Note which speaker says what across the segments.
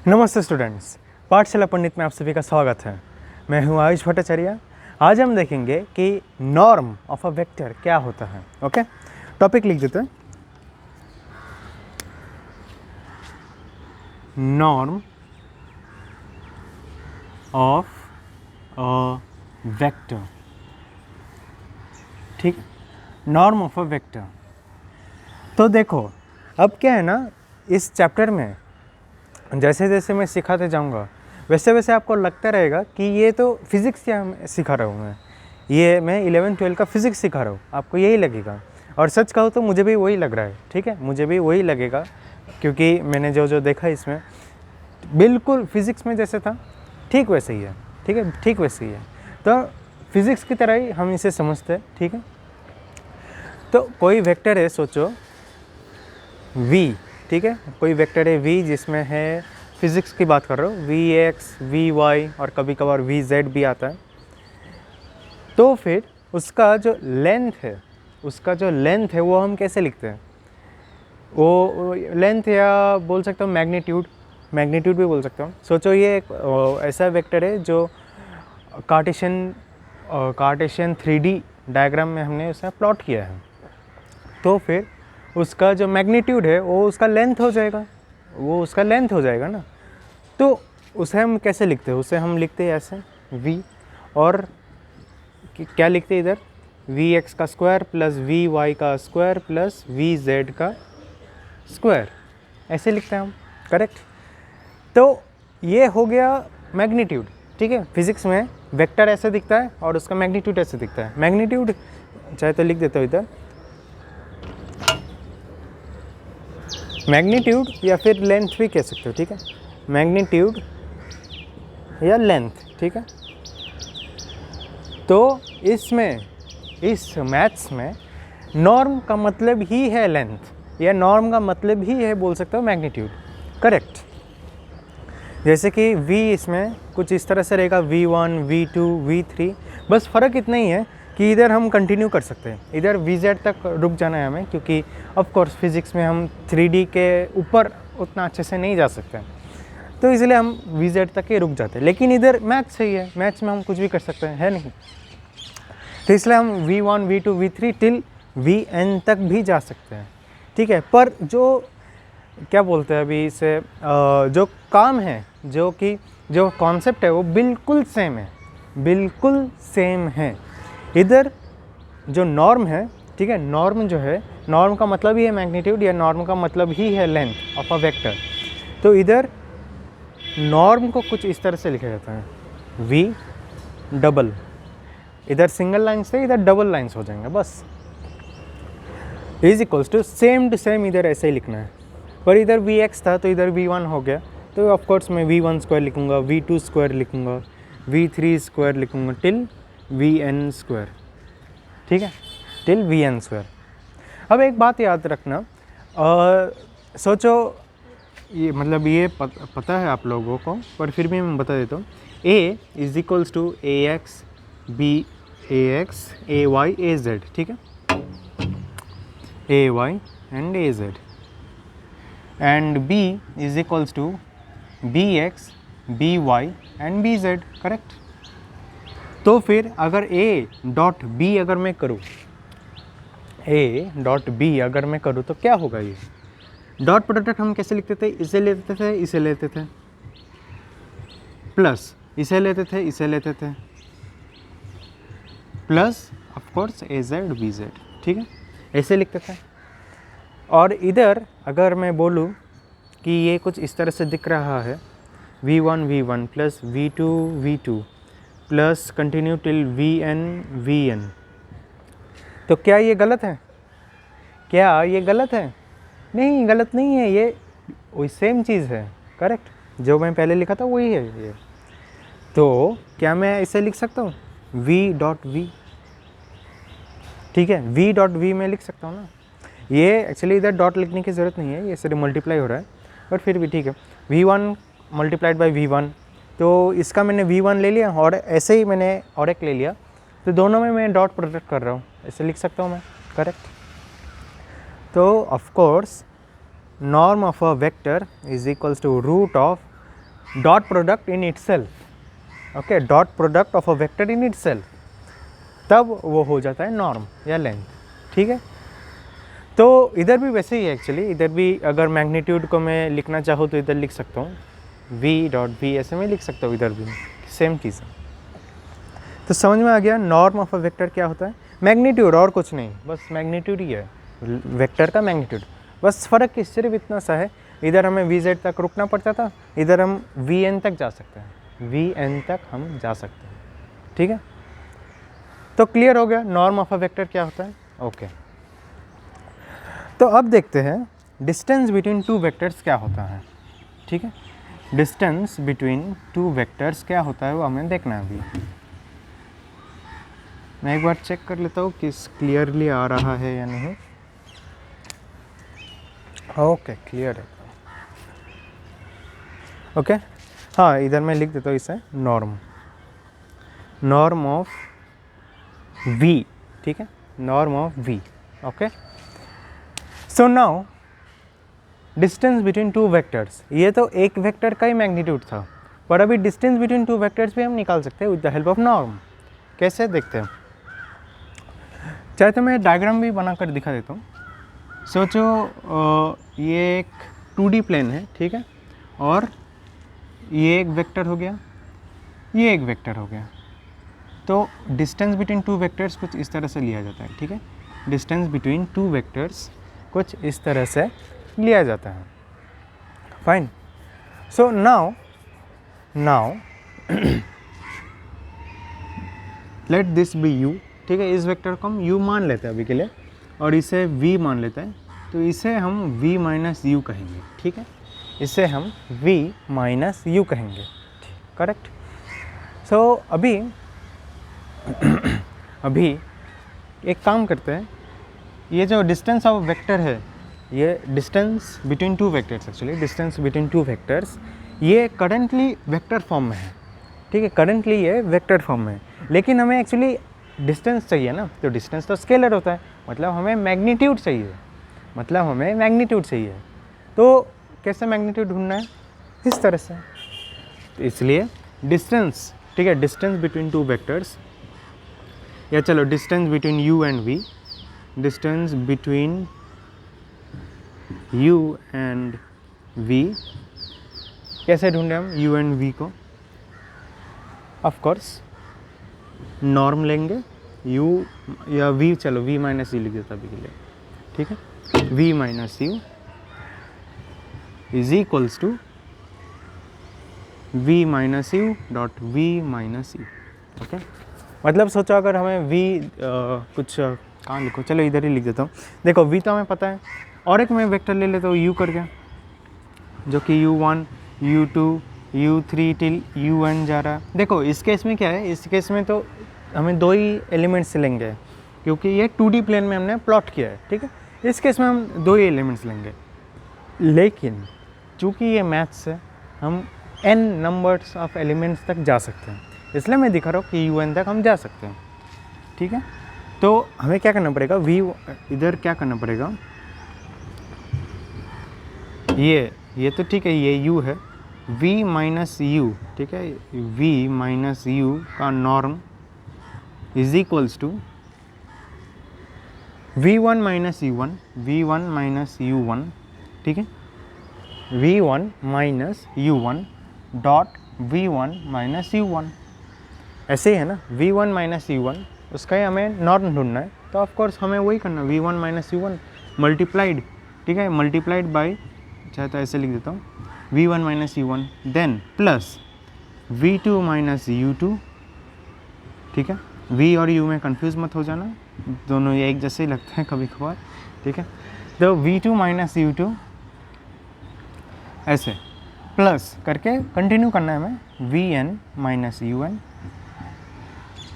Speaker 1: नमस्ते स्टूडेंट्स, पाठशाला पंडित में आप सभी का स्वागत है। मैं हूं आयुष भट्टाचार्य। आज हम देखेंगे कि नॉर्म ऑफ अ वेक्टर क्या होता है। ओके, टॉपिक लिख देते हैं। Norm of a vector. ठीक, नॉर्म ऑफ अ वेक्टर। तो देखो, अब क्या है ना, इस चैप्टर में जैसे जैसे मैं सिखाते जाऊंगा वैसे वैसे आपको लगता रहेगा कि ये तो फिज़िक्स क्या सिखा रहा हूँ मैं, ये मैं 11-12 का फिज़िक्स सिखा रहा हूँ, आपको यही लगेगा। और सच कहूँ तो मुझे भी वही लग रहा है। ठीक है, मुझे भी वही लगेगा क्योंकि मैंने जो जो देखा इसमें बिल्कुल फिज़िक्स में जैसे था ठीक वैसे ही है। ठीक है, ठीक वैसे ही है। तो फिज़िक्स की तरह ही हम इसे समझते हैं। ठीक है, तो कोई वेक्टर है, सोचो v। ठीक है, कोई वेक्टर है v जिसमें है, फिज़िक्स की बात कर रहा हूँ, vx, vy और कभी कभार vz भी आता है। तो फिर उसका जो लेंथ है वो हम कैसे लिखते हैं? वो लेंथ या बोल सकता हूँ मैग्नीट्यूड भी बोल सकता हूँ। सोचो ये एक ऐसा वेक्टर है जो कार्टेशियन 3D डायग्राम में हमने उसे प्लॉट किया है। तो फिर उसका जो मैग्नीट्यूड है वो उसका लेंथ हो जाएगा, ना। तो उसे हम कैसे लिखते हैं? उसे हम लिखते हैं ऐसे v, और क्या लिखते हैं इधर, vx का स्क्वायर प्लस vy का स्क्वायर प्लस vz का स्क्वायर, ऐसे लिखते हैं हम। करेक्ट। तो ये हो गया मैग्नीट्यूड। ठीक है, फिजिक्स में वेक्टर ऐसे दिखता है और उसका मैग्नीट्यूड ऐसे दिखता है। मैग्नीट्यूड चाहे तो लिख देता हूँ इधर, मैग्नीट्यूड या फिर लेंथ भी कह सकते हो। ठीक है, मैग्नीट्यूड या लेंथ। ठीक है, तो इसमें, इस मैथ्स में नॉर्म का मतलब ही है लेंथ, या नॉर्म का मतलब ही है बोल सकते हो मैग्नीट्यूड। करेक्ट। जैसे कि v इसमें कुछ इस तरह से रहेगा, v1, v2, v3। बस फ़र्क इतना ही है कि इधर हम कंटिन्यू कर सकते हैं, इधर vz तक रुक जाना है हमें, क्योंकि ऑफ कोर्स फिज़िक्स में हम 3D के ऊपर उतना अच्छे से नहीं जा सकते, तो इसलिए हम vz तक ही रुक जाते हैं। लेकिन इधर मैथ्स सही है, मैथ्स में हम कुछ भी कर सकते हैं, है नहीं? तो इसलिए हम v1, v2, v3 till vn तक भी जा सकते हैं। ठीक है, पर जो क्या बोलते हैं अभी इसे, जो काम है, जो कॉन्सेप्ट है वो बिल्कुल सेम है। इधर जो नॉर्म है, ठीक है, नॉर्म जो है, नॉर्म का मतलब ही है मैग्नीट्यूड, या नॉर्म का मतलब ही है लेंथ ऑफ अ वेक्टर। तो इधर नॉर्म को कुछ इस तरह से लिखा जाता है, v डबल, इधर सिंगल लाइन्स थे, इधर डबल लाइन्स हो जाएंगे बस, is equals to same to same, इधर ऐसे ही लिखना है। पर इधर vx था तो इधर v1 हो गया, तो ऑफकोर्स मैं v1 स्क्वायर लिखूँगा, v2 स्क्वायर लिखूँगा, v3 स्क्वायर लिखूँगा टिल vn स्क्वायर। ठीक है, टिल vn स्क्वायर। अब एक बात याद रखना, सोचो ये मतलब ये पता है आप लोगों को, पर फिर भी मैं बता देता हूँ। a is equals to ax ay az। ठीक है, ay and az, and b is equals to bx by and bz। Correct. तो फिर अगर a डॉट b अगर मैं करूँ, तो क्या होगा? ये डॉट प्रोडक्ट हम कैसे लिखते थे? इसे लेते थे प्लस इसे लेते थे प्लस ऑफकोर्स az bz। ठीक है, ऐसे लिखते थे। और इधर अगर मैं बोलूँ कि ये कुछ इस तरह से दिख रहा है, v1 plus v2 plus continue till vn, तो क्या ये गलत है? नहीं, गलत नहीं है, ये वही सेम चीज़ है। करेक्ट, जो मैं पहले लिखा था वही है ये। तो क्या मैं इसे लिख सकता हूँ v.v? ठीक है, v.v में लिख सकता हूँ ना। ये एक्चुअली इधर डॉट लिखने की ज़रूरत नहीं है, ये सिर्फ मल्टीप्लाई हो रहा है, बट फिर भी ठीक है। v1 मल्टीप्लाइड बाई v1, तो इसका मैंने v1 ले लिया और ऐसे ही मैंने और एक ले लिया, तो दोनों में मैं डॉट प्रोडक्ट कर रहा हूँ, ऐसे लिख सकता हूँ मैं। करेक्ट। तो of course norm of a vector is equals to root of dot product in itself, okay, dot product of a vector in itself, तब वो हो जाता है नॉर्म या लेंथ, ठीक है। तो इधर भी वैसे ही है एक्चुअली, इधर भी अगर मैग्नीट्यूड को मैं लिखना चाहूँ तो इधर लिख सकता हूँ v डॉट v, ऐसे में लिख सकता हूँ, इधर भी सेम चीज़ है। तो समझ में आ गया नॉर्म ऑफ अ वेक्टर क्या होता है, मैग्नीट्यूड, और कुछ नहीं, बस मैग्नीट्यूड ही है वेक्टर का मैग्नीट्यूड। बस फ़र्क सिर्फ इतना सा है, इधर हमें vz तक रुकना पड़ता था, इधर हम vn तक जा सकते हैं, vn तक हम जा सकते हैं, ठीक है। तो क्लियर हो गया नॉर्म ऑफ अ वेक्टर क्या होता है, ओके। तो अब देखते हैं डिस्टेंस बिटवीन टू वेक्टर्स क्या होता है, ठीक है। डिस्टेंस बिटवीन टू वेक्टर्स क्या होता है वो हमें देखना है अभी। मैं एक बार चेक कर लेता हूँ कि क्लियरली आ रहा है या नहीं। ओके, क्लियर है, ओके। हाँ, इधर मैं लिख देता हूँ इसे नॉर्म, नॉर्म ऑफ v, ठीक है, norm of v, okay. So now distance between two vectors, ये तो एक वेक्टर का ही मैग्नीट्यूड था, पर अभी डिस्टेंस बिटवीन टू वेक्टर्स भी हम निकाल सकते हैं with the help of norm. कैसे देखते हैं, चाहे तो मैं डायग्राम भी बनाकर दिखा देता हूँ। सोचो ये एक 2D प्लेन है, ठीक है, और ये एक वेक्टर हो गया, ये एक वेक्टर हो गया। तो डिस्टेंस बिटवीन टू वेक्टर्स कुछ इस तरह से लिया जाता है, ठीक है। डिस्टेंस बिटवीन टू वेक्टर्स कुछ इस तरह से लिया जाता है, fine. So now let this be u, ठीक है। इस वेक्टर को हम u मान लेते हैं अभी के लिए, और इसे v मान लेते हैं, तो इसे हम v माइनस u कहेंगे, ठीक है। इसे हम v माइनस u कहेंगे, करेक्ट। सो अभी एक काम करते हैं, ये जो डिस्टेंस ऑफ वेक्टर है, ये distance between two vectors, actually distance between two vectors, ये करंटली वेक्टर फॉर्म में है, ठीक है। करंटली ये वेक्टर फॉर्म में है, लेकिन हमें एक्चुअली डिस्टेंस चाहिए ना, तो डिस्टेंस तो स्केलर होता है, मतलब हमें मैग्नीट्यूड चाहिए, तो कैसे मैग्नीट्यूड ढूंढना है, इस तरह से। तो इसलिए डिस्टेंस, ठीक है, डिस्टेंस बिटवीन टू वेक्टर्स, या चलो distance between u and v, distance between u and v, कैसे ढूंढें हम u एंड v को, ऑफ कोर्स नॉर्म लेंगे, u या v, चलो v माइनस u लिख देता अभी के लिए, ठीक है। v minus u is equals to v minus u dot v minus u, okay. मतलब सोचो अगर हमें v कुछ कहाँ लिखो, चलो इधर ही लिख देता हूँ। देखो v तो हमें पता है, और एक मैं वेक्टर ले लेता हूँ u करके, जो कि u1 u2 u3 till un जा रहा है। देखो इस केस में क्या है, इस केस में तो हमें दो ही एलिमेंट्स लेंगे, क्योंकि ये 2D प्लेन में हमने प्लॉट किया है, ठीक है। इस केस में हम दो ही एलिमेंट्स लेंगे, लेकिन चूँकि ये मैथ्स है, हम n नंबर्स ऑफ एलिमेंट्स तक जा सकते हैं, इसलिए मैं दिखा रहा हूँ कि un तक हम जा सकते हैं, ठीक है। तो हमें क्या करना पड़ेगा, इधर क्या करना पड़ेगा, ये तो ठीक है, ये u है, v माइनस u, ठीक है, v माइनस u का norm is equals to v1 minus u1, v1 minus u1, ठीक है, v1 minus u1 dot v1 minus u1, ऐसे ही है ना, v1 माइनस u1, उसका ही हमें नॉर्म ढूंढना है, तो ऑफ कोर्स हमें वही करना, v1 माइनस u1 मल्टीप्लाइड, ठीक है, मल्टीप्लाइड बाय, चाहे तो ऐसे लिख देता हूँ, v1 minus u1 then plus v2 minus u2, ठीक है। v और u में कंफ्यूज मत हो जाना, दोनों ये एक जैसे ही लगते हैं कभी कभार, ठीक है। तो v2 माइनस u2 ऐसे प्लस करके कंटिन्यू करना है हमें, vn minus un,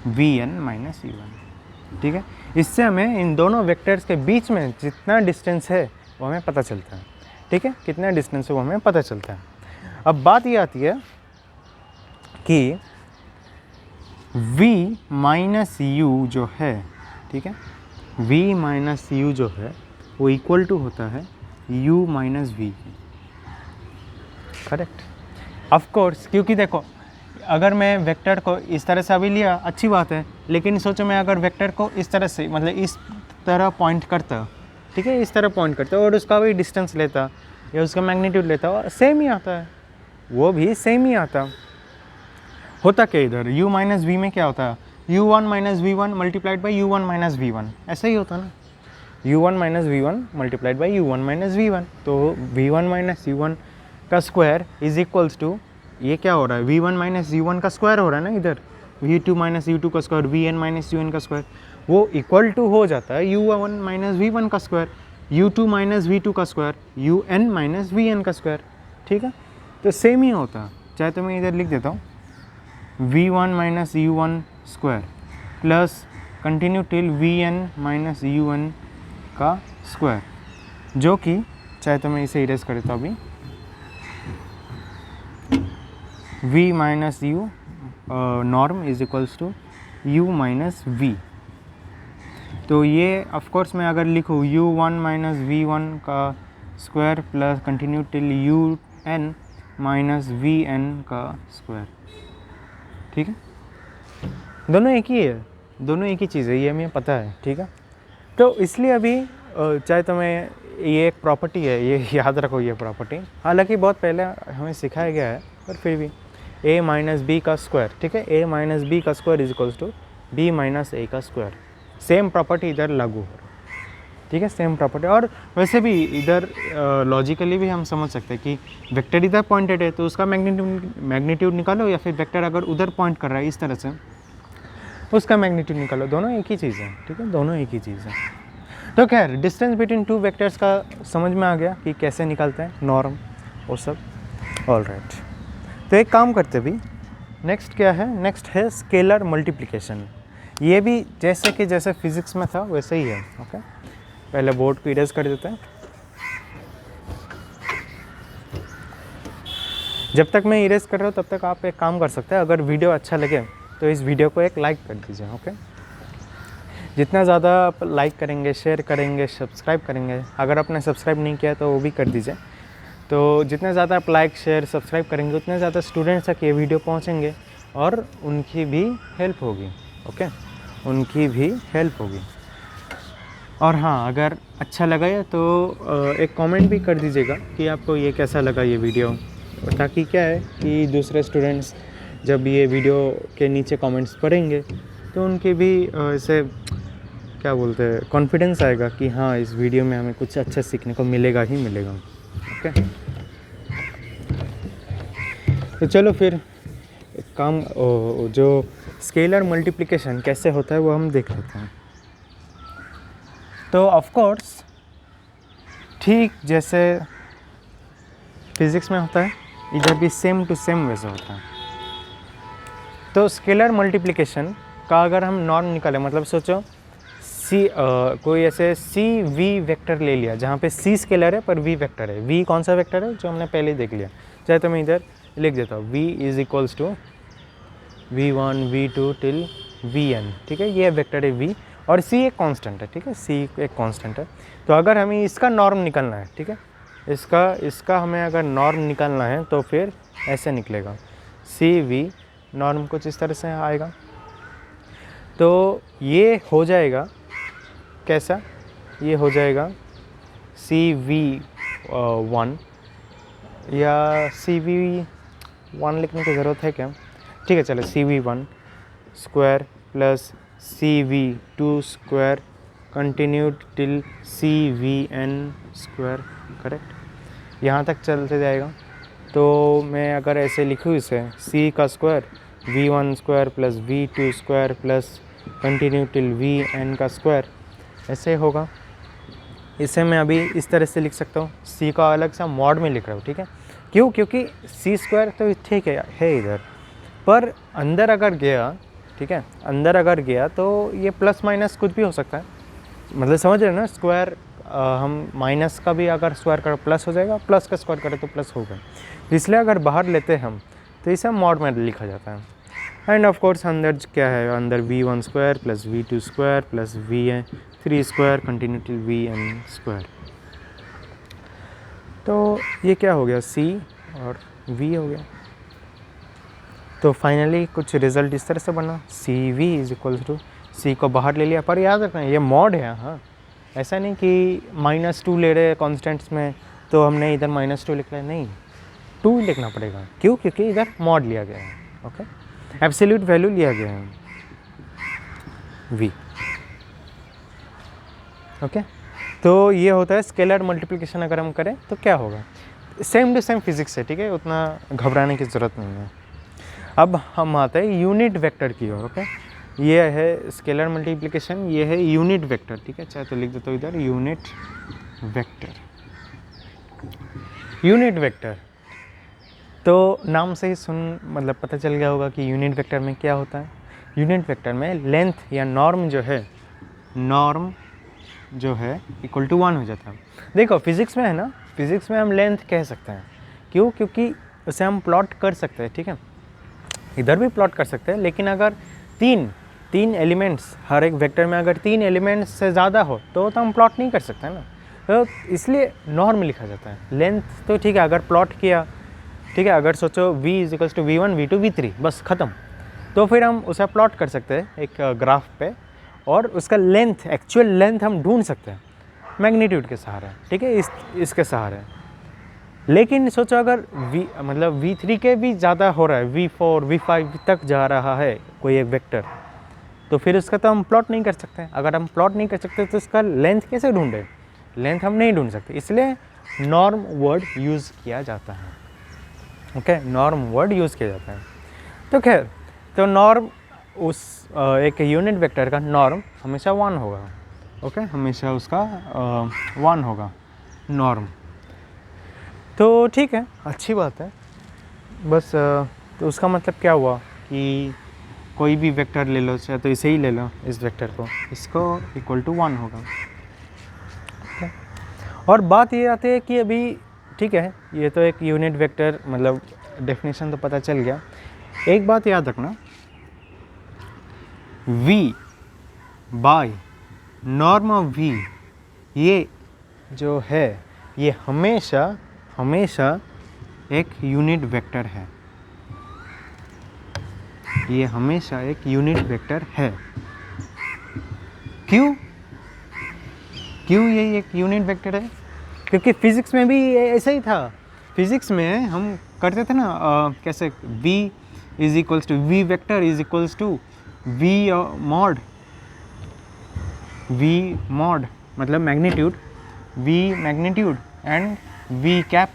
Speaker 1: vn minus un, ठीक है। इससे हमें इन दोनों वेक्टर्स के बीच में जितना डिस्टेंस है वो हमें पता चलता है, ठीक है, कितना डिस्टेंस है वो हमें पता चलता है। अब बात ये आती है कि v माइनस u जो है, ठीक है, v माइनस u जो है वो इक्वल टू होता है u minus v, correct. Of course, क्योंकि देखो अगर मैं वेक्टर को इस तरह से अभी लिया अच्छी बात है, लेकिन सोचो मैं अगर वेक्टर को इस तरह से मतलब इस तरह पॉइंट करता, ठीक है, इस तरह पॉइंट करता और उसका भी डिस्टेंस लेता या उसका मैग्नीट्यूड लेता और सेम ही आता है, वो भी सेम ही आता। होता क्या इधर u माइनस वी में क्या होता है, u1 minus V one multiplied by u1 minus V one, ऐसा ही होता ना, u1 minus V one multiplied by u1 minus V one. तो v1 माइनस u1 का स्क्वायर इज इक्वल्स टू, ये क्या हो रहा है, v1 माइनस u1 का स्क्वायर हो रहा है ना इधर, v2 माइनस u2 का स्क्वायर, vn माइनस un का स्क्वायर, वो इक्वल टू हो जाता है u1 माइनस v1 का स्क्वायर, u2 माइनस v2 का स्क्वायर, un माइनस vn का स्क्वायर। ठीक है, तो सेम ही होता है। चाहे तो मैं इधर लिख देता हूँ v1 minus u1 square plus continue till vn minus un का स्क्वायर, जो कि चाहे तो मैं इसे इरेज कर देता हूँ अभी, v minus u norm is equals to u minus v। तो ये ऑफकोर्स मैं अगर लिखूँ u1 माइनस v1 का square plus continue till un minus vn का स्क्वायर, ठीक है, दोनों एक ही है, दोनों एक ही चीज़ है, ये हमें पता है। ठीक है, तो इसलिए अभी चाहे तो मैं, ये एक प्रॉपर्टी है, ये याद रखो, ये प्रॉपर्टी हालांकि बहुत पहले हमें सिखाया गया है, पर फिर भी a माइनस बी का स्क्वायर, ठीक है, a माइनस बी का square is equals to b minus a का स्क्वायर, सेम प्रॉपर्टी इधर लागू हो रहा है। ठीक है, सेम प्रॉपर्टी। और वैसे भी इधर लॉजिकली भी हम समझ सकते हैं कि वेक्टर इधर पॉइंटेड है तो उसका मैग्नीट्यूड निकालो, या फिर वेक्टर अगर उधर पॉइंट कर रहा है इस तरह से उसका मैग्नीट्यूड निकालो, दोनों एक ही चीज़ है। ठीक है, दोनों एक ही चीज़ है। तो खैर डिस्टेंस बिटवीन टू वेक्टर्स का समझ में आ गया कि कैसे निकालते हैं नॉर्म वो सब। ऑल राइट, तो एक काम करते भी, नेक्स्ट क्या है, नेक्स्ट है स्केलर मल्टीप्लिकेशन। ये भी जैसे फिजिक्स में था वैसे ही है। ओके, पहले बोर्ड को इरेज कर देते हैं। जब तक मैं इरेज कर रहा हूँ तब तक आप एक काम कर सकते हैं, अगर वीडियो अच्छा लगे तो इस वीडियो को एक लाइक कर दीजिए। ओके, जितना ज़्यादा आप लाइक करेंगे, शेयर करेंगे, सब्सक्राइब करेंगे, अगर आपने सब्सक्राइब नहीं किया तो वो भी कर दीजिए। तो जितने ज़्यादा आप लाइक शेयर सब्सक्राइब करेंगे उतने ज़्यादा स्टूडेंट्स तक ये वीडियो पहुँचेंगे और उनकी भी हेल्प होगी। ओके, उनकी भी हेल्प होगी। और हाँ, अगर अच्छा लगा है तो एक कमेंट भी कर दीजिएगा कि आपको ये कैसा लगा ये वीडियो, ताकि क्या है कि दूसरे स्टूडेंट्स जब ये वीडियो के नीचे कमेंट्स पढ़ेंगे तो उनके भी ऐसे क्या बोलते हैं, कॉन्फिडेंस आएगा कि हाँ इस वीडियो में हमें कुछ अच्छा सीखने को मिलेगा ही मिलेगा। ओके, तो चलो फिर एक काम, जो स्केलर मल्टीप्लिकेशन कैसे होता है वो हम देख लेते हैं। तो ऑफ कोर्स ठीक जैसे फिज़िक्स में होता है इधर भी सेम टू सेम वैसे होता है। तो स्केलर मल्टीप्लिकेशन का अगर हम नॉर्म निकालें, मतलब सोचो कोई ऐसे सी वी वेक्टर ले लिया जहाँ पे सी स्केलर है पर वी वेक्टर है। वी कौन सा वेक्टर है जो हमने पहले देख लिया, चाहे तो मैं इधर लिख देता हूँ v is equals to v1 v2 till vn। ठीक है, ये वेक्टर है v और c एक कांस्टेंट है। ठीक है, c एक कांस्टेंट है। तो अगर हमें इसका नॉर्म निकालना है, ठीक है, इसका हमें अगर नॉर्म निकालना है तो फिर ऐसे निकलेगा, सी वी नॉर्म कुछ इस तरह से आएगा। तो ये हो जाएगा कैसा, ये हो जाएगा सी वी वन, या सी वी वन लिखने की ज़रूरत है क्या, ठीक है चलो C V one square plus C V two square continued till C V N square, correct, यहाँ तक चलते जाएगा। तो मैं अगर ऐसे लिखूँ इसे c का square v1 square plus v2 square plus continue till vn का स्क्वायर, ऐसे होगा। इसे मैं अभी इस तरह से लिख सकता हूँ, c का अलग सा मॉड में लिख रहा हूँ। ठीक है, क्यों, क्योंकि c स्क्वायर तो ठीक है इधर, पर अंदर अगर गया, ठीक है, अंदर अगर गया तो ये प्लस माइनस कुछ भी हो सकता है, मतलब समझ रहे हो ना, स्क्वायर हम माइनस का भी अगर स्क्वायर करें प्लस हो जाएगा, प्लस का स्क्वायर करें तो प्लस होगा। इसलिए अगर बाहर लेते हैं हम तो इसे मॉड में लिखा जाता है। एंड ऑफ कोर्स अंदर क्या है, अंदर v1 square plus v2 square plus v3 square continue till vn square. तो ये क्या हो गया, c और v हो गया। तो फाइनली कुछ रिजल्ट इस तरह से बना, सी वी इज इक्वल टू, सी को बाहर ले लिया, पर याद रखना ये मॉड है। हाँ, ऐसा नहीं कि -2 ले रहे कॉन्स्टेंट्स में तो हमने इधर -2 लिख लिया, नहीं, 2 लिखना पड़ेगा। क्यों? क्योंकि इधर मॉड लिया गया है। ओके, एब्सोल्यूट वैल्यू लिया गया है v। ओके, तो ये होता है स्केलर मल्टीप्लिकेशन। अगर हम करें तो क्या होगा, सेम टू सेम फिजिक्स है, ठीक है, उतना घबराने की ज़रूरत नहीं है। अब हम आते हैं यूनिट वेक्टर की ओर। ओके, ये है स्केलर मल्टीप्लिकेशन, ये है यूनिट वेक्टर, ठीक है, चाहे तो लिख देता हूँ इधर यूनिट वेक्टर। यूनिट वेक्टर तो नाम से ही मतलब पता चल गया होगा कि यूनिट वेक्टर में क्या होता है। यूनिट वेक्टर में लेंथ या नॉर्म जो है, नॉर्म जो है इक्वल टू 1 हो जाता है। देखो फिजिक्स में है ना, फिजिक्स में हम लेंथ कह सकते हैं। क्यों? क्योंकि उसे हम प्लॉट कर सकते हैं, ठीक है, इधर भी प्लॉट कर सकते हैं, लेकिन अगर तीन एलिमेंट्स, हर एक वेक्टर में अगर 3 एलिमेंट्स से ज़्यादा हो तो हम प्लॉट नहीं कर सकते हैं ना, तो इसलिए नॉर्म लिखा जाता है। लेंथ तो ठीक है, अगर प्लॉट किया, ठीक है, अगर सोचो v is equals to v1 v2 v3 बस ख़त्म, तो फिर हम उसे प्लॉट कर सकते हैं एक ग्राफ पे, और उसका लेंथ, एक्चुअल लेंथ हम ढूंढ सकते हैं मैग्नीट्यूड के सहारे, ठीक है, इसके सहारे। लेकिन सोचो अगर मतलब v3 के भी ज़्यादा हो रहा है, v4 v5 तक जा रहा है कोई एक वेक्टर, तो फिर उसका तो हम प्लॉट नहीं कर सकते। अगर हम प्लॉट नहीं कर सकते तो उसका लेंथ कैसे ढूंढें? लेंथ हम नहीं ढूंढ सकते, इसलिए नॉर्म वर्ड यूज़ किया जाता है। ओके, नॉर्म वर्ड यूज़ किया जाता है। तो खैर, तो नॉर्म उस एक यूनिट वेक्टर का नॉर्म हमेशा 1 होगा। ओके, हमेशा उसका 1 होगा नॉर्म। तो ठीक है, अच्छी बात है। बस तो उसका मतलब क्या हुआ कि कोई भी वेक्टर ले लो, चाहे तो इसे ही ले लो, इस वेक्टर को, इसको इक्वल टू 1 होगा। okay? और बात ये आती है कि अभी ठीक है, ये तो एक यूनिट वेक्टर मतलब डेफिनेशन तो पता चल गया। एक बात याद रखना, v by norm of v, ये जो है ये हमेशा एक यूनिट वेक्टर है। ये हमेशा एक यूनिट वेक्टर है। क्यों ये एक यूनिट वेक्टर है? क्योंकि फिजिक्स में भी ऐसा ही था। फिजिक्स में हम करते थे ना कैसे, v is equals to v vector is equals to v mod मतलब magnitude, v magnitude and v cap,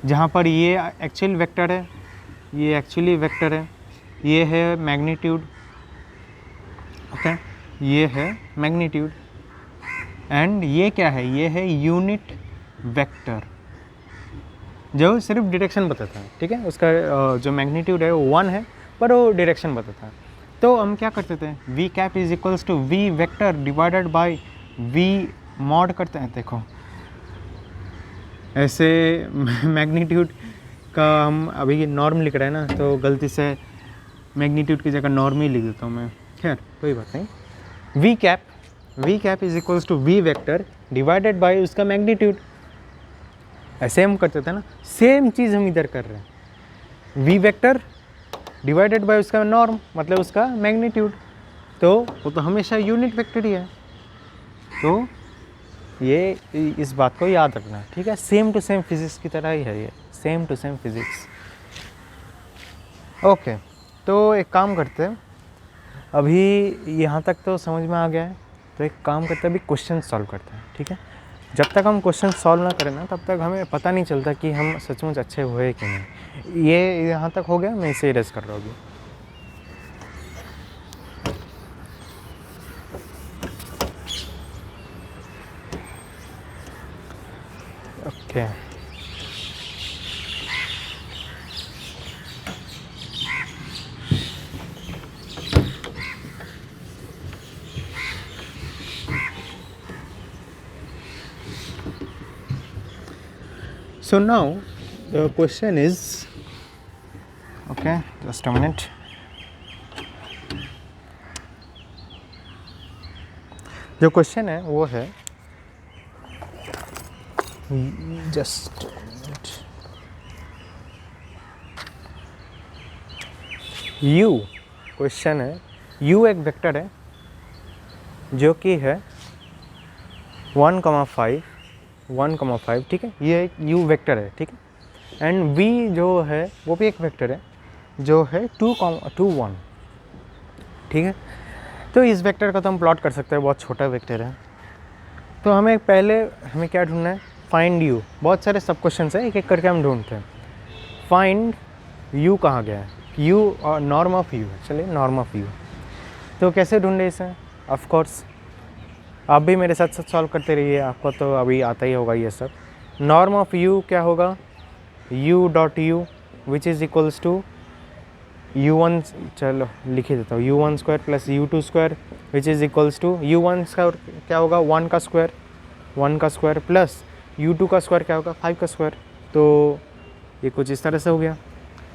Speaker 1: जहाँ पर ये एक्चुअल वेक्टर है, ये एक्चुअली वेक्टर है, ये है मैग्नीट्यूड। ओके, ये है मैग्नीट्यूड एंड ये क्या है, ये है यूनिट वेक्टर जो सिर्फ डायरेक्शन बताता है, ठीक है, उसका जो मैग्नीट्यूड है वो 1 है, पर वो डायरेक्शन बताता है। तो हम क्या करते थे, v cap is equals to v vector divided by v mod करते हैं। देखो ऐसे मैग्नीट्यूड का हम अभी नॉर्म लिख रहे हैं ना, तो गलती से मैग्नीट्यूड की जगह नॉर्म ही लिख देता हूँ मैं। खैर कोई बात नहीं, v cap is equals to v vector divided by उसका मैग्नीट्यूड। ऐसे हम करते थे ना, सेम चीज़ हम इधर कर रहे हैं, v वेक्टर डिवाइडेड बाय उसका नॉर्म मतलब उसका मैग्नीट्यूड, तो वो तो हमेशा यूनिट वेक्टर ही है। तो ये इस बात को याद रखना, ठीक है, सेम टू सेम फिजिक्स की तरह ही है ये, same to same physics. Okay, तो एक काम करते हैं, अभी यहाँ तक तो समझ में आ गया है, तो एक काम करते हैं, अभी क्वेश्चन सॉल्व करते हैं, ठीक है। जब तक हम क्वेश्चन सॉल्व ना करें ना, तब तक हमें पता नहीं चलता कि हम सचमुच अच्छे हुए कि नहीं। ये यहाँ तक हो गया, मैं इसे इरेज कर रहा हूँ अभी। Okay, so now the question is, okay, just a minute. जो क्वेश्चन है वो है, जस्ट u क्वेश्चन है, u एक वेक्टर है जो कि है 1,5 1,5, ठीक है, ये एक u वेक्टर है, ठीक है। एंड v जो है वो भी एक वेक्टर है जो है 2,1, ठीक है। तो इस वेक्टर का तो हम प्लॉट कर सकते हैं, बहुत छोटा वेक्टर है। तो हमें क्या ढूंढना है, फाइंड u। बहुत सारे सब क्वेश्चन है, एक एक करके हम ढूंढते हैं। फाइंड u कहाँ गया है, u और नॉर्म ऑफ u, चलिए नॉर्म ऑफ u। तो कैसे ढूंढे इसे, ऑफ कोर्स आप भी मेरे साथ साथ सॉल्व करते रहिए, आपको तो अभी आता ही होगा ये सब। नॉर्म ऑफ u क्या होगा, u dot u which is equals to u1, चलो लिख ही देता हूँ, u1 square plus u2 square which is equals to u1 square क्या होगा 1 का स्क्वायर प्लस u2 का स्क्वायर क्या होगा 5 का स्क्वायर। तो ये कुछ इस तरह से हो गया,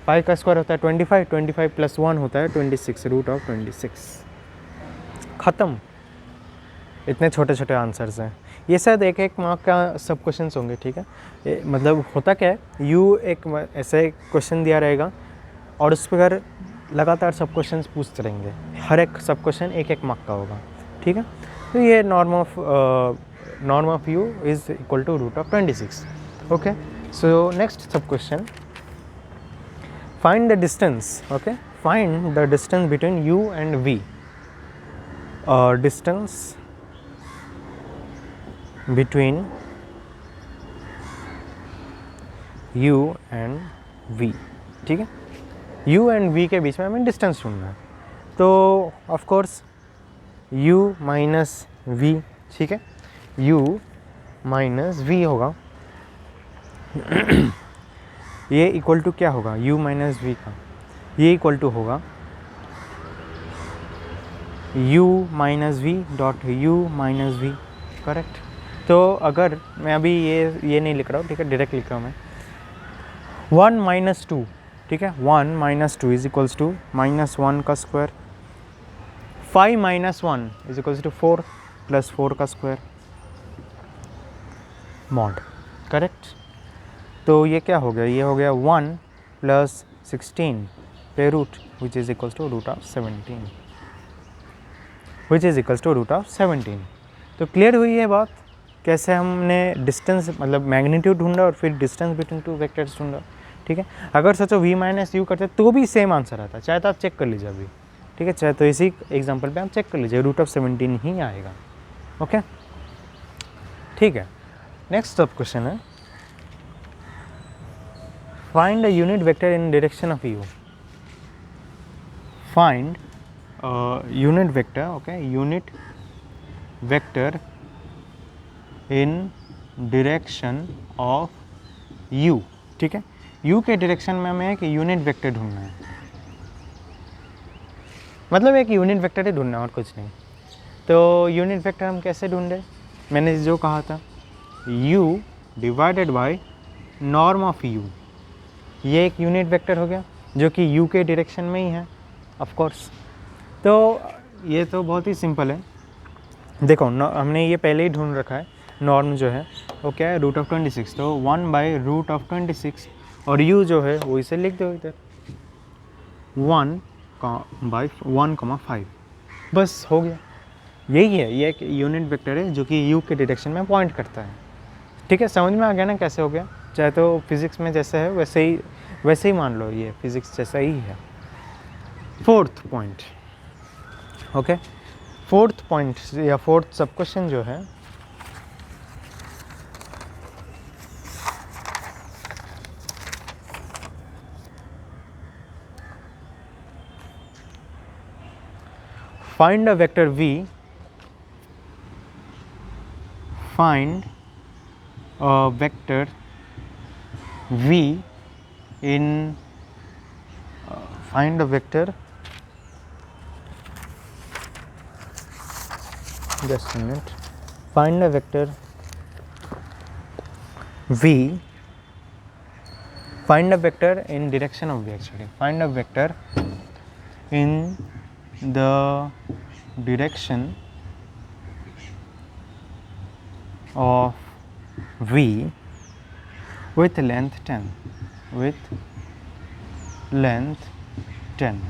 Speaker 1: 5 का स्क्वायर होता है 25, 25 प्लस 1 होता है 26, रूट ऑफ 26। ख़त्म। इतने छोटे छोटे आंसर्स हैं, ये शायद एक एक मार्क का सब क्वेश्चन होंगे, ठीक है। मतलब होता क्या है, यू एक ऐसे क्वेश्चन दिया रहेगा और उस पर लगातार सब क्वेश्चन पूछते रहेंगे, हर एक सब क्वेश्चन एक एक मार्क का होगा, ठीक है। तो ये norm of U is equal to root of 26। Okay, so next sub question, find the distance. Okay, find the distance between U and V. Distance between u and v, ठीक है। u एंड v के बीच में हमें distance ढूंढना है। तो of course u minus v, ठीक है, u माइनस v होगा ये इक्वल टू क्या होगा, u माइनस v का, ये इक्वल टू होगा u minus v dot u minus v, correct. तो अगर मैं अभी ये नहीं लिख रहा हूँ, ठीक है, डायरेक्ट लिख रहा हूँ मैं, 1 माइनस 2, ठीक है, 1 minus 2 is equals to minus 1 का square, 5 minus 1 is equals to 4 plus 4 का स्क्वायर मॉड, करेक्ट। तो ये क्या हो गया, ये हो गया 1 प्लस 16 पे root which is equals to root of 17, which is equals to root of 17। तो क्लियर हुई ये बात, कैसे हमने डिस्टेंस मतलब मैग्नीट्यूड ढूंढा और फिर डिस्टेंस बिटवीन टू वेक्टर्स ढूंढा, ठीक है। अगर सोचो v माइनस यू करते तो भी सेम आंसर आता, चाहे तो आप चेक कर लीजिए अभी, ठीक है, चाहे तो इसी एग्जांपल पे आप चेक कर लीजिए, रूट ऑफ 17 ही आएगा। ओके, ठीक है। नेक्स्ट सब क्वेश्चन है, find a unit vector in direction of u। Find unit vector, okay, unit vector in direction of u, ठीक है। u के डायरेक्शन में हमें एक यूनिट वेक्टर ढूंढना है, मतलब एक यूनिट वेक्टर ही ढूंढना है और कुछ नहीं। तो यूनिट वेक्टर हम कैसे ढूंढे, मैंने जो कहा था u divided by norm of u, ये एक यूनिट वेक्टर हो गया जो कि u के डायरेक्शन में ही है, ऑफ कोर्स। तो ये तो बहुत ही सिंपल है, देखो हमने ये पहले ही ढूंढ रखा है, नॉर्म जो है वो क्या है रूट ऑफ 26, तो 1 बाई रूट ऑफ 26 और u जो है वो इसे लिख दो इधर 1 बाई 1,5, बस हो गया। यही है, ये एक यूनिट वेक्टर है जो कि u के डायरेक्शन में पॉइंट करता है, ठीक है। समझ में आ गया ना कैसे हो गया, चाहे तो फिज़िक्स में जैसे है वैसे ही मान लो, ये फिज़िक्स जैसा ही है। Fourth point, okay, fourth point या फोर्थ सब क्वेश्चन जो है, find a vector v, find a vector v in find a vector, just a minute, find a vector v, find a vector in direction of v, actually find a vector in the direction of v with length 10, with length 10,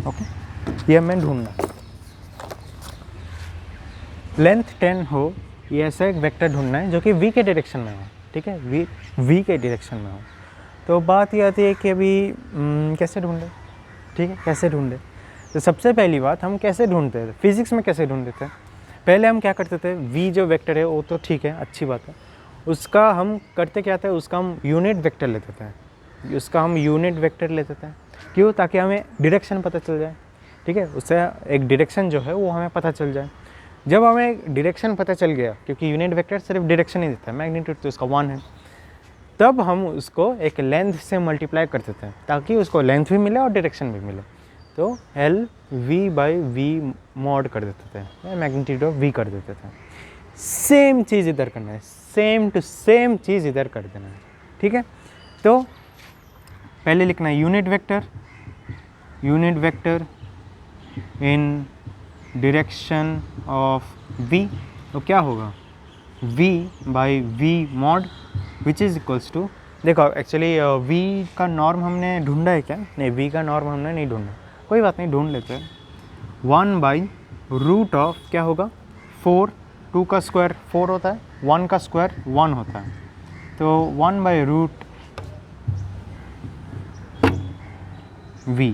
Speaker 1: okay, ये हमें ढूंढना है। Length 10 हो, ये ऐसा एक vector ढूंढना है जो कि v के डायरेक्शन में हो, ठीक है, v के डायरेक्शन में हो। तो बात ये आती है कि अभी कैसे ढूंढे, ठीक है, कैसे ढूंढे। तो सबसे पहली बात, हम कैसे ढूंढते थे फिजिक्स में, कैसे ढूंढते थे, पहले हम क्या करते थे, v जो वेक्टर है वो तो ठीक है, अच्छी बात है, उसका हम करते क्या था, उसका हम यूनिट वेक्टर लेते थे, उसका हम यूनिट वेक्टर लेते थे। क्यों? ताकि हमें डायरेक्शन पता चल जाए, ठीक है, उससे एक डायरेक्शन जो है वो हमें पता चल जाए। जब हमें डायरेक्शन पता चल गया, क्योंकि यूनिट वेक्टर सिर्फ डायरेक्शन ही देता है, मैग्नीट्यूड तो उसका 1 है, तब हम उसको एक लेंथ से मल्टीप्लाई करते थे ताकि उसको लेंथ भी मिले और डायरेक्शन भी मिले। तो L V by V mod कर देते थे, या मैग्नीट्यूड ऑफ वी कर देते थे। सेम चीज़ इधर करना है, सेम टू सेम चीज़ इधर कर देना है, ठीक है। तो पहले लिखना है unit vector in direction of v, तो क्या होगा v by V mod which is equals to, देखो एक्चुअली v का नॉर्म हमने ढूंढा है क्या? नहीं, v का नॉर्म हमने नहीं ढूंढा, कोई बात नहीं, ढूंढ लेते हैं। 1 बाई रूट ऑफ क्या होगा 4, 2 का स्क्वायर 4 होता है, 1 का स्क्वायर 1 होता है, तो 1 by root v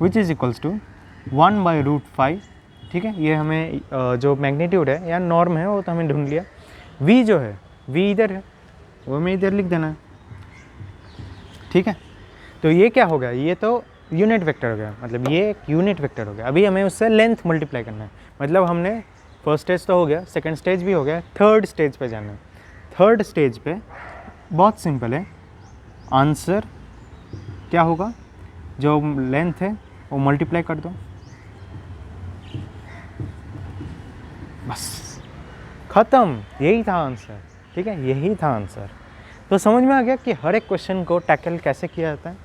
Speaker 1: which is equals to 1 by root 5, ठीक है। ये हमें जो मैग्नीट्यूड है या नॉर्म है वो तो हमें ढूंढ लिया। v जो है, v इधर है, वो हमें इधर लिख देना है, ठीक है। तो ये क्या हो गया, ये तो यूनिट वेक्टर हो गया, मतलब ये एक यूनिट वेक्टर हो गया। अभी हमें उससे लेंथ मल्टीप्लाई करना है, मतलब हमने फर्स्ट स्टेज तो हो गया, सेकंड स्टेज भी हो गया, थर्ड स्टेज पे जाना है। थर्ड स्टेज पे बहुत सिंपल है, आंसर क्या होगा, जो लेंथ है वो मल्टीप्लाई कर दो, बस ख़त्म, यही था आंसर, ठीक है, यही था आंसर। तो समझ में आ गया कि हर एक क्वेश्चन को टैकल कैसे किया जाता है,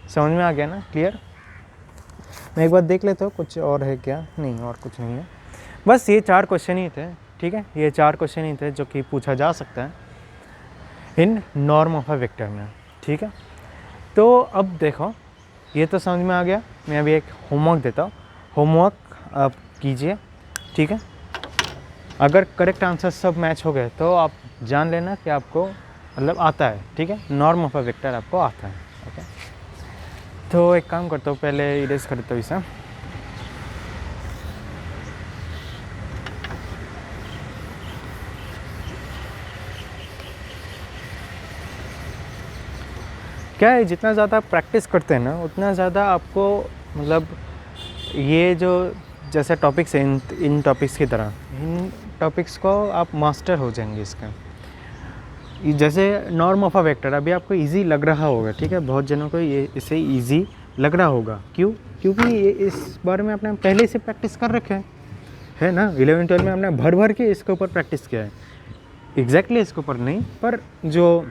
Speaker 1: समझ में आ गया ना, क्लियर। मैं एक बार देख लेता हूँ कुछ और है क्या, नहीं और कुछ नहीं है, बस ये 4 क्वेश्चन ही थे, ठीक है, ये 4 क्वेश्चन ही थे जो कि पूछा जा सकता है इन नॉर्म ऑफ अ वेक्टर में, ठीक है। तो अब देखो, ये तो समझ में आ गया, मैं अभी एक होमवर्क देता हूँ, होमवर्क आप कीजिए, ठीक है। अगर करेक्ट आंसर सब मैच हो गए तो आप जान लेना कि आपको मतलब आता है, ठीक है, नॉर्म ऑफ अ वेक्टर आपको आता है, ओके। तो एक काम करता हूँ, पहले इरेज करता हूँ इसे, क्या है, जितना ज़्यादा प्रैक्टिस करते हैं ना उतना ज़्यादा आपको मतलब ये जो जैसे टॉपिक्स हैं, इन टॉपिक्स की तरह इन टॉपिक्स को आप मास्टर हो जाएंगे इसका। जैसे नॉर्म ऑफ अ वेक्टर अभी आपको इजी लग रहा होगा, ठीक है, बहुत जनों को ये इसे इजी लग रहा होगा, क्यों? क्योंकि ये इस बारे में आपने पहले से प्रैक्टिस कर रखे है ना, 11 12 में हमने भर भर के इसके ऊपर प्रैक्टिस किया है, एग्जैक्टली इसके ऊपर नहीं, पर जो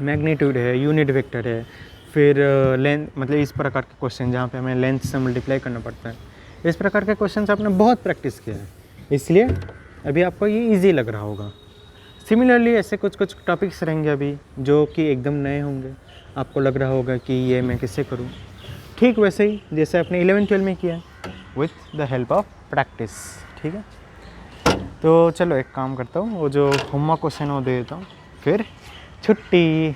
Speaker 1: मैग्नीट्यूड है, यूनिट वेक्टर है, फिर लेंथ, मतलब इस प्रकार के क्वेश्चन जहाँ पे हमें लेंथ से मल्टीप्लाई करना पड़ता है, इस प्रकार के क्वेश्चन आपने बहुत प्रैक्टिस किया है, इसलिए अभी आपको ये इजी लग रहा होगा। सिमिलरली ऐसे कुछ कुछ टॉपिक्स रहेंगे अभी जो कि एकदम नए होंगे, आपको लग रहा होगा कि ये मैं कैसे करूँ, ठीक वैसे ही जैसे आपने 11 12 में किया with the help of practice, ठीक है। तो चलो एक काम करता हूँ, वो जो होमवर्क क्वेश्चन वो दे देता हूँ, फिर छुट्टी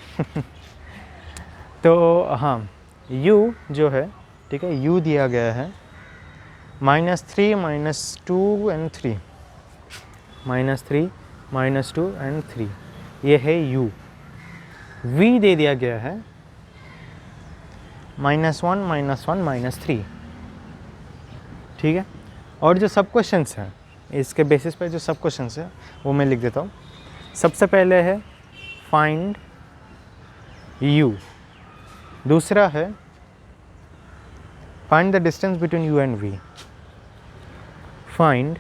Speaker 1: तो हाँ, u जो है, ठीक है, u दिया गया है -3 -2 एंड 3, -3 -2 एंड 3, ये है u। v दे दिया गया है -1 -1 -3, ठीक है। और जो सब क्वेश्चंस हैं इसके बेसिस पे जो सब क्वेश्चंस हैं वो मैं लिख देता हूँ। सबसे पहले है फाइंड u, दूसरा है find the distance between u and v, find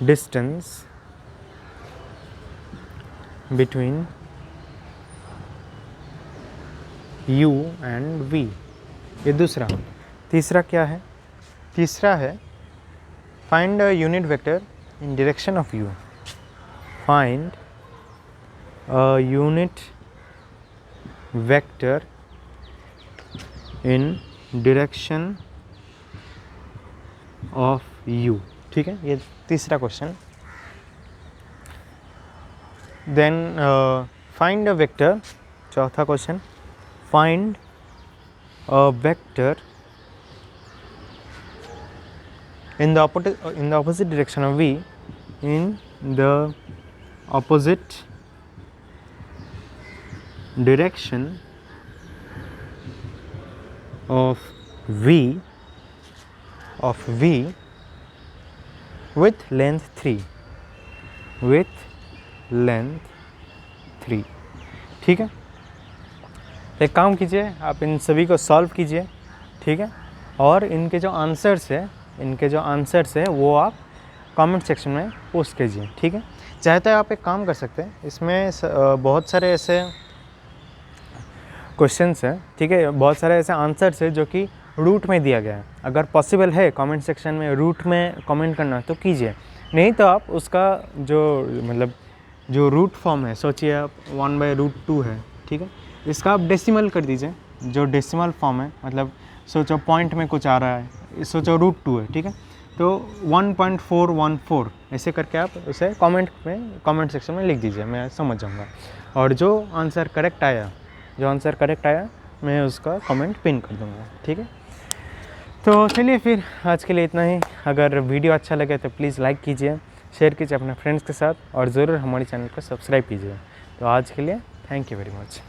Speaker 1: distance between u and v, ये दूसरा। तीसरा क्या है? तीसरा है find a unit vector in direction of u, find a unit vector in direction of U, ठीक है, ये तीसरा question. Then find a vector, चौथा question, find a vector in the opposite direction of v, in the opposite direction of v with length 3, ठीक है। तो एक काम कीजिए, आप इन सभी को सॉल्व कीजिए, ठीक है, और इनके जो आंसर्स है वो आप कमेंट सेक्शन में पोस्ट कीजिए, ठीक है। चाहे तो आप एक काम कर सकते हैं, इसमें बहुत सारे ऐसे क्वेश्चंस हैं, ठीक है, बहुत सारे ऐसे आंसर्स है जो कि रूट में दिया गया है। अगर पॉसिबल है कमेंट सेक्शन में रूट में कमेंट करना तो कीजिए, नहीं तो आप उसका जो रूट फॉर्म है, सोचिए आप 1/√2 है, ठीक है, इसका आप डेसिमल कर दीजिए, जो डेसिमल फॉर्म है, मतलब सोचो पॉइंट में कुछ आ रहा है, सोचो √2 है, ठीक है, तो 1.414 ऐसे करके आप उसे कमेंट सेक्शन में लिख दीजिए, मैं समझ जाऊँगा। और जो आंसर करेक्ट आया मैं उसका कमेंट पिन कर दूँगा, ठीक है। तो चलिए फिर आज के लिए इतना ही। अगर वीडियो अच्छा लगे तो प्लीज़ लाइक कीजिए, शेयर कीजिए अपने फ्रेंड्स के साथ, और ज़रूर हमारे चैनल को सब्सक्राइब कीजिए। तो आज के लिए थैंक यू वेरी मच।